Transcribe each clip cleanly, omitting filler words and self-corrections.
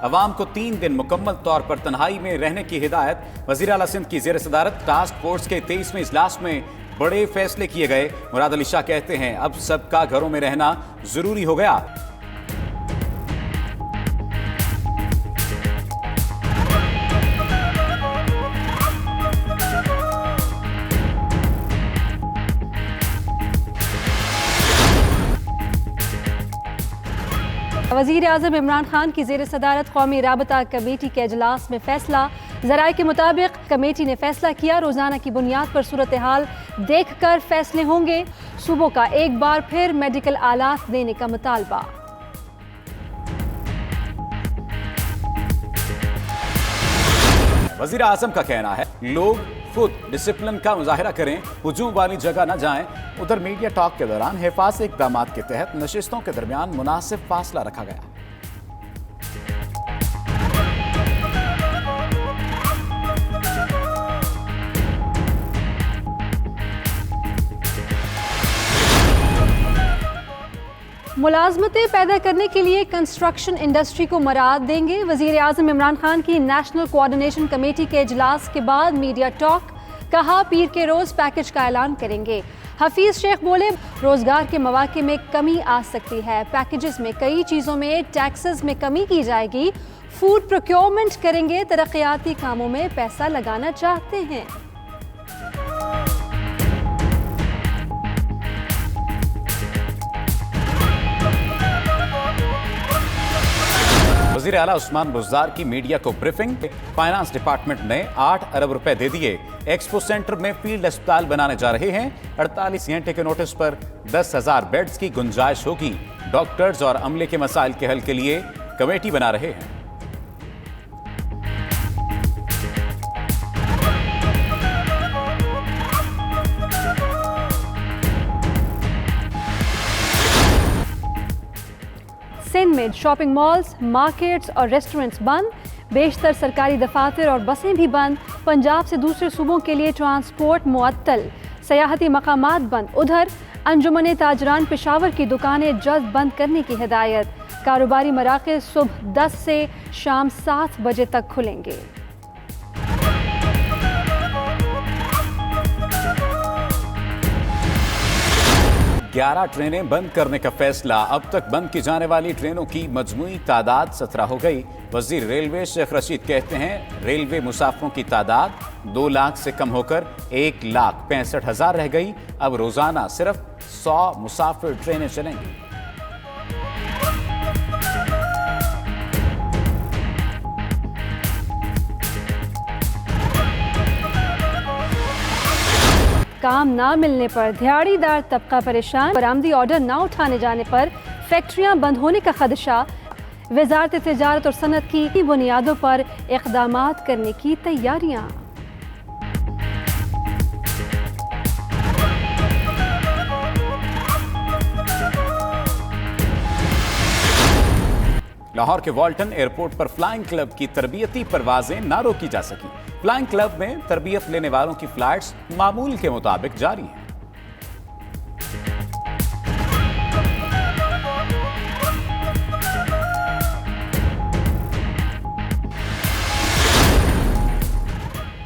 عوام کو 3 دن مکمل طور پر تنہائی میں رہنے کی ہدایت۔ وزیر اعلیٰ سندھ کی زیر صدارت ٹاسک فورس کے 23ویں اجلاس میں بڑے فیصلے کیے گئے۔ مراد علی شاہ کہتے ہیں اب سب کا گھروں میں رہنا ضروری ہو گیا۔ وزیر اعظم عمران خان کی زیر صدارت قومی رابطہ کمیٹی کے اجلاس میں فیصلہ۔ ذرائع کے مطابق کمیٹی نے فیصلہ کیا روزانہ کی بنیاد پر صورتحال دیکھ کر فیصلے ہوں گے۔ صوبوں کا ایک بار پھر میڈیکل آلات دینے کا مطالبہ۔ وزیر اعظم کا کہنا ہے لوگ خود ڈسپلن کا مظاہرہ کریں، ہجوم والی جگہ نہ جائیں۔ ادھر میڈیا ٹاک کے دوران حفاظتی اقدامات کے تحت نشستوں کے درمیان مناسب فاصلہ رکھا گیا۔ ملازمتیں پیدا کرنے کے لیے کنسٹرکشن انڈسٹری کو مراعات دیں گے۔ وزیر اعظم عمران خان کی نیشنل کوآرڈینیشن کمیٹی کے اجلاس کے بعد میڈیا ٹاک، کہا پیر کے روز پیکج کا اعلان کریں گے۔ حفیظ شیخ بولے روزگار کے مواقع میں کمی آ سکتی ہے، پیکیجز میں کئی چیزوں میں ٹیکسز میں کمی کی جائے گی، فوڈ پروکیورمنٹ کریں گے، ترقیاتی کاموں میں پیسہ لگانا چاہتے ہیں۔ وزیر اعلیٰ عثمان بزدار کی میڈیا کو بریفنگ۔ فائنانس ڈپارٹمنٹ نے 8 ارب روپے دے دیے، ایکسپو سینٹر میں فیلڈ اسپتال بنانے جا رہے ہیں۔ 48 گھنٹے کے نوٹس پر 10,000 بیڈز کی گنجائش ہوگی۔ ڈاکٹرز اور عملے کے مسائل کے حل کے لیے کمیٹی بنا رہے ہیں۔ سندھ میں شاپنگ مالز، مارکیٹس اور ریسٹورنٹس بند، بیشتر سرکاری دفاتر اور بسیں بھی بند۔ پنجاب سے دوسرے صوبوں کے لیے ٹرانسپورٹ معطل، سیاحتی مقامات بند۔ ادھر انجمن تاجران پشاور کی دکانیں جلد بند کرنے کی ہدایت۔ کاروباری مراکز صبح 10 سے شام 7 بجے تک کھلیں گے۔ گیارہ ٹرینیں بند کرنے کا فیصلہ۔ اب تک بند کی جانے والی ٹرینوں کی مجموعی تعداد 17 ہو گئی۔ وزیر ریلوے شیخ رشید کہتے ہیں ریلوے مسافروں کی تعداد 2 لاکھ سے کم ہو کر 1,65,000 رہ گئی۔ اب روزانہ صرف 100 مسافر ٹرینیں چلیں گی۔ کام نہ ملنے پر دھیاڑی دار طبقہ پریشان، برآمدی آرڈر نہ اٹھانے جانے پر فیکٹریاں بند ہونے کا خدشہ۔ وزارت تجارت اور صنعت کی بنیادوں پر اقدامات کرنے کی تیاریاں۔ لاہور کے والٹن ایئرپورٹ پر فلائنگ کلب کی تربیتی پروازیں نہ روکی جا سکیں۔ فلائنگ کلب میں تربیت لینے والوں کی فلائٹس معمول کے مطابق جاری ہیں۔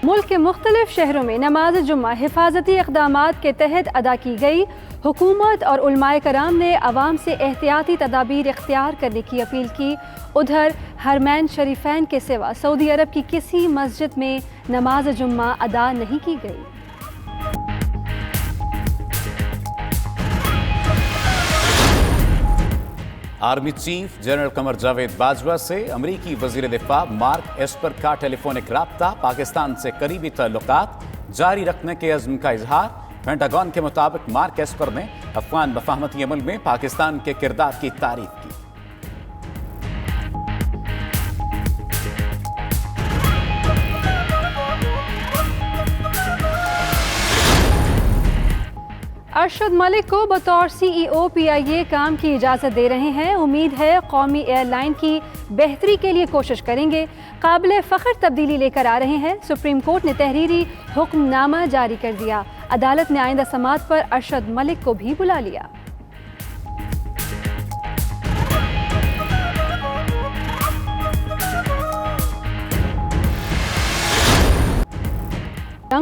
ملک کے مختلف شہروں میں نماز جمعہ حفاظتی اقدامات کے تحت ادا کی گئی۔ حکومت اور علماء کرام نے عوام سے احتیاطی تدابیر اختیار کرنے کی اپیل کی۔ ادھر حرمین شریفین کے سوا سعودی عرب کی کسی مسجد میں نماز جمعہ ادا نہیں کی گئی۔ Army chief general Qamar Javed Bajwa سے امریکی وزیر دفاع مارک ایسپر کا ٹیلی فونک رابطہ، پاکستان سے قریبی تعلقات جاری رکھنے کے عزم کا اظہار۔ پینٹاگون کے مطابق مارک ایسپر نے افغان مفاہمتی عمل میں پاکستان کے کردار کی تعریف کی۔ ارشد ملک کو بطور CEO PIA کام کی اجازت دے رہے ہیں۔ امید ہے قومی ایئر لائن کی بہتری کے لیے کوشش کریں گے۔ قابل فخر تبدیلی لے کر آ رہے ہیں۔ سپریم کورٹ نے تحریری حکم نامہ جاری کر دیا۔ عدالت نے آئندہ سماعت پر ارشد ملک کو بھی بلا لیا۔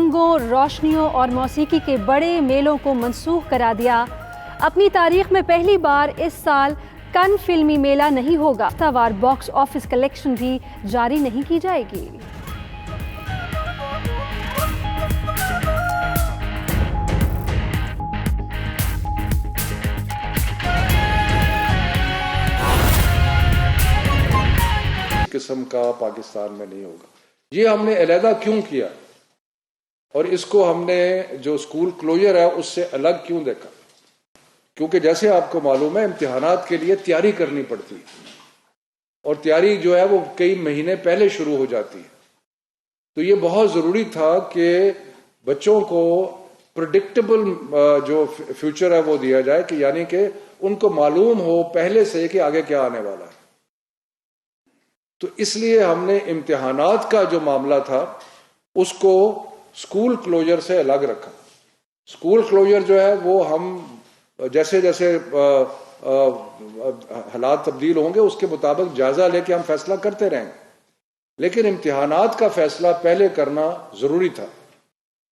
رنگوں، روشنیوں اور موسیقی کے بڑے میلوں کو منسوخ کرا دیا۔ اپنی تاریخ میں پہلی بار اس سال کن فلمی میلہ نہیں ہوگا۔ ہفتہ وار باکس آفس کلیکشن بھی جاری نہیں کی جائے گی۔ قسم کا پاکستان میں نہیں ہوگا۔ یہ ہم نے علیحدہ کیوں کیا اور اس کو ہم نے جو اسکول کلوجر ہے اس سے الگ کیوں دیکھا؟ کیونکہ جیسے آپ کو معلوم ہے امتحانات کے لیے تیاری کرنی پڑتی ہے اور تیاری جو ہے وہ کئی مہینے پہلے شروع ہو جاتی ہے۔ تو یہ بہت ضروری تھا کہ بچوں کو پریڈکٹیبل جو فیوچر ہے وہ دیا جائے، کہ یعنی کہ ان کو معلوم ہو پہلے سے کہ آگے کیا آنے والا ہے۔ تو اس لیے ہم نے امتحانات کا جو معاملہ تھا اس کو اسکول کلوجر سے الگ رکھا۔ اسکول کلوجر جو ہے وہ ہم جیسے جیسے حالات تبدیل ہوں گے اس کے مطابق جائزہ لے کے ہم فیصلہ کرتے رہیں گے، لیکن امتحانات کا فیصلہ پہلے کرنا ضروری تھا،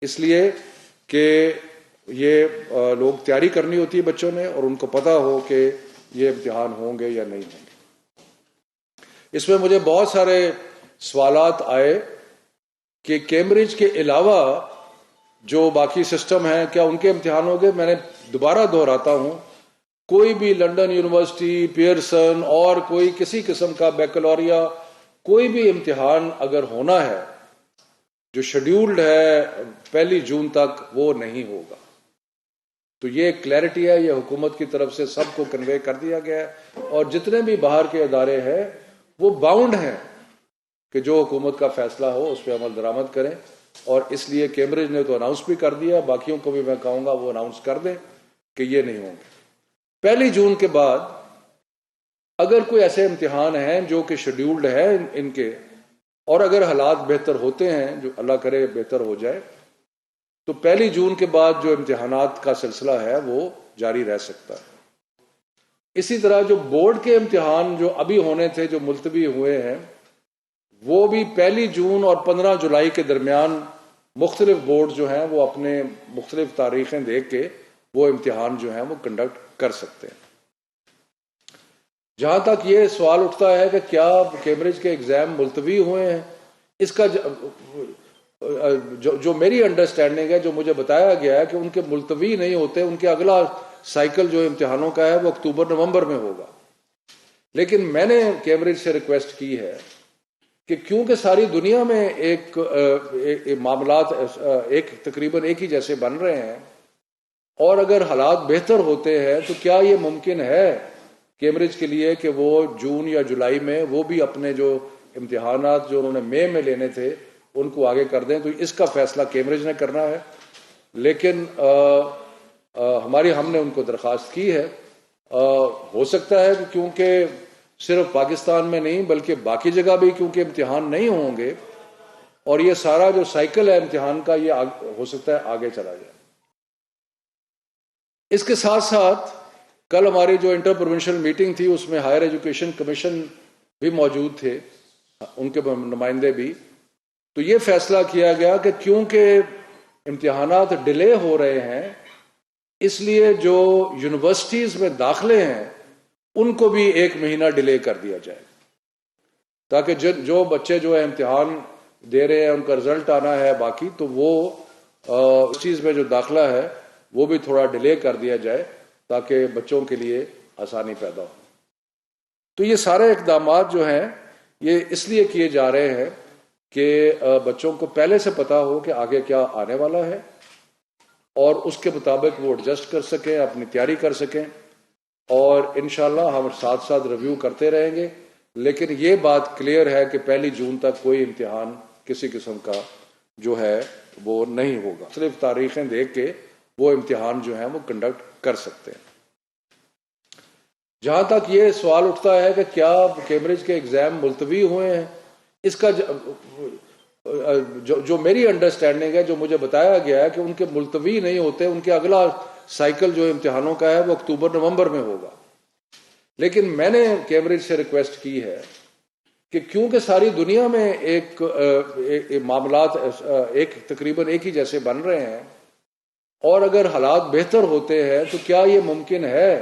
اس لیے کہ یہ لوگ تیاری کرنی ہوتی ہے بچوں نے اور ان کو پتا ہو کہ یہ امتحان ہوں گے یا نہیں ہوں گے۔ اس میں مجھے بہت سارے سوالات آئے کہ کیمبرج کے علاوہ جو باقی سسٹم ہیں کیا ان کے امتحان ہوں گے؟ میں نے دوبارہ دہراتا ہوں، کوئی بھی لنڈن یونیورسٹی، پیئرسن اور کوئی کسی قسم کا بیکلوریا کوئی بھی امتحان اگر ہونا ہے جو شیڈیولڈ ہے 1 جون تک، وہ نہیں ہوگا۔ تو یہ کلیئرٹی ہے، یہ حکومت کی طرف سے سب کو کنوے کر دیا گیا ہے، اور جتنے بھی باہر کے ادارے ہیں وہ باؤنڈ ہیں کہ جو حکومت کا فیصلہ ہو اس پہ عمل درآمد کریں، اور اس لیے کیمبرج نے تو اناؤنس بھی کر دیا، باقیوں کو بھی میں کہوں گا وہ اناؤنس کر دیں کہ یہ نہیں ہوں گے۔ 1 جون کے بعد اگر کوئی ایسے امتحان ہیں جو کہ شیڈیولڈ ہے ان کے، اور اگر حالات بہتر ہوتے ہیں، جو اللہ کرے بہتر ہو جائے، تو 1 جون کے بعد جو امتحانات کا سلسلہ ہے وہ جاری رہ سکتا ہے۔ اسی طرح جو بورڈ کے امتحان جو ابھی ہونے تھے جو ملتوی ہوئے ہیں، وہ بھی 1 جون اور 15 جولائی کے درمیان مختلف بورڈ جو ہیں وہ اپنے مختلف تاریخیں دیکھ کے وہ امتحان جو ہیں وہ کنڈکٹ کر سکتے ہیں۔ جہاں تک یہ سوال اٹھتا ہے کہ کیا کیمبرج کے ایگزام ملتوی ہوئے ہیں، اس کا جو میری انڈرسٹینڈنگ ہے، جو مجھے بتایا گیا ہے کہ ان کے ملتوی نہیں ہوتے، ان کے اگلا سائیکل جو امتحانوں کا ہے وہ اکتوبر نومبر میں ہوگا۔ لیکن میں نے کیمبرج سے ریکویسٹ کی ہے کہ کیونکہ ساری دنیا میں ایک معاملات تقریباً ایک ہی جیسے بن رہے ہیں، اور اگر حالات بہتر ہوتے ہیں تو کیا یہ ممکن ہے کیمبرج کے لیے کہ وہ جون یا جولائی میں وہ بھی اپنے جو امتحانات جو انہوں نے مئی میں لینے تھے ان کو آگے کر دیں؟ تو اس کا فیصلہ کیمبرج نے کرنا ہے، لیکن ہم نے ان کو درخواست کی ہے۔ ہو سکتا ہے کہ کیونکہ صرف پاکستان میں نہیں بلکہ باقی جگہ بھی کیونکہ امتحان نہیں ہوں گے، اور یہ سارا جو سائیکل ہے امتحان کا یہ ہو سکتا ہے آگے چلا جائے۔ اس کے ساتھ ساتھ کل ہماری جو انٹر پروونشل میٹنگ تھی اس میں ہائر ایجوکیشن کمیشن بھی موجود تھے، ان کے نمائندے بھی، تو یہ فیصلہ کیا گیا کہ کیونکہ امتحانات ڈیلے ہو رہے ہیں، اس لیے جو یونیورسٹیز میں داخلے ہیں ان کو بھی 1 مہینہ ڈیلے کر دیا جائے، تاکہ جو بچے جو ہے امتحان دے رہے ہیں ان کا رزلٹ آنا ہے باقی، تو وہ اس چیز میں جو داخلہ ہے وہ بھی تھوڑا ڈیلے کر دیا جائے تاکہ بچوں کے لیے آسانی پیدا ہو۔ تو یہ سارے اقدامات جو ہیں یہ اس لیے کیے جا رہے ہیں کہ بچوں کو پہلے سے پتا ہو کہ آگے کیا آنے والا ہے، اور اس کے مطابق وہ ایڈجسٹ کر سکیں، اپنی تیاری کر سکیں، اور انشاءاللہ ہم ساتھ ساتھ ریویو کرتے رہیں گے۔ لیکن یہ بات کلیئر ہے کہ 1 جون تک کوئی امتحان کسی قسم کا جو ہے وہ نہیں ہوگا، صرف تاریخیں دیکھ کے وہ امتحان جو ہیں وہ کنڈکٹ کر سکتے ہیں۔ جہاں تک یہ سوال اٹھتا ہے کہ کیا کیمبرج کے ایگزام ملتوی ہوئے ہیں، اس کا جو میری انڈرسٹینڈنگ ہے، جو مجھے بتایا گیا ہے کہ ان کے ملتوی نہیں ہوتے، ان کے اگلا سائیکل جو امتحانوں کا ہے وہ اکتوبر نومبر میں ہوگا۔ لیکن میں نے کیمبرج سے ریکویسٹ کی ہے کہ کیونکہ ساری دنیا میں ایک معاملات تقریباً ایک ہی جیسے بن رہے ہیں، اور اگر حالات بہتر ہوتے ہیں تو کیا یہ ممکن ہے